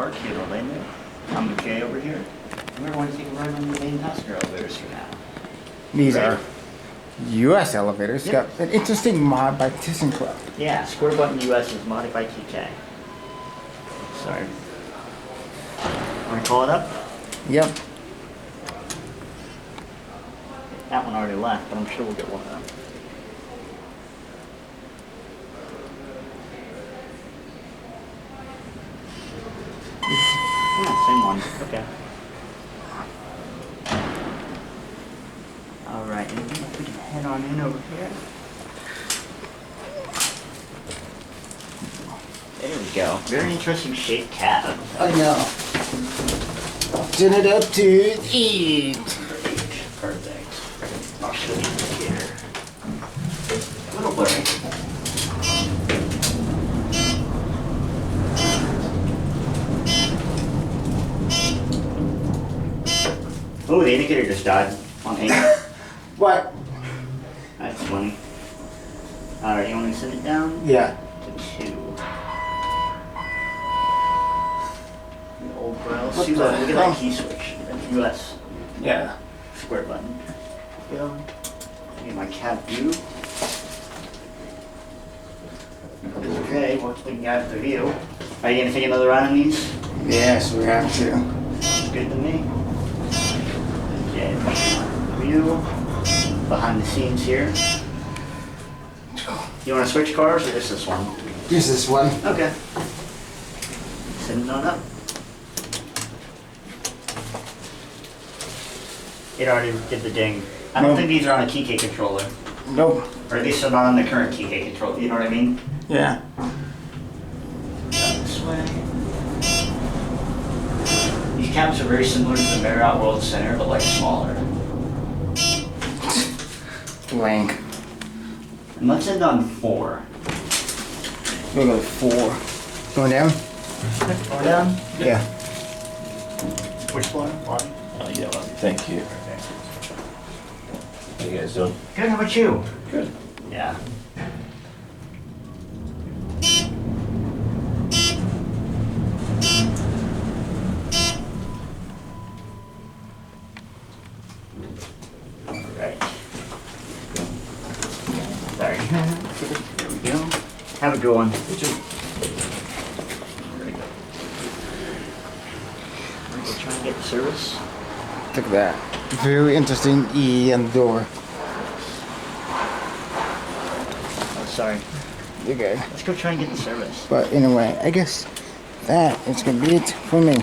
Park here in Orlando. I'm McKay over here. We're going to take a ride on the main passenger elevators for now. These Right. are U.S. elevators. Yep. Got an interesting mod by ThyssenKrupp. Yeah, Square Button US is modded by TK. Sorry. Want to call it up? Yep. That one already left, but I'm sure we'll get one of them. Yeah, same one. Okay. All right, and if we can head on in over here. There we go. Very interesting shaped cab. I know. Turn it up to eat. Perfect. I'll show you here. A little blurry. Oh, the indicator just died on 8. What? That's funny. Alright, you want me to send it down? Yeah. To 2. The old braille. What See the that? Look at hell? that key switch. That's US. Yeah. Square button. Go. Get my cab view. Okay, what's we got the view? Are you gonna take another ride on these? Yes, we have to. Sounds good to me. Okay, view. Behind the scenes here. You wanna switch cars or just this one? Use this one. Okay. Send it on up. It already did the ding. I don't Nope. think these are on a TK controller. Nope. Or at least they're not on the current TK controller, you know what I mean? Yeah. This way. These cabs are very similar to the Marriott World Center, but like smaller. Blank. And let's end on 4. We'll go 4. Going down? Going down? Yeah. Which floor? One. Yeah, well, thank you. How you guys doing? Good, how about you? Good. Yeah. Alright. Sorry. There we go. Have a good one. You too. We'll try and get the service. Look at that. Very interesting E on the door. Oh, sorry. You're good. Let's go try and get the service. But anyway, I guess that is gonna be it for me.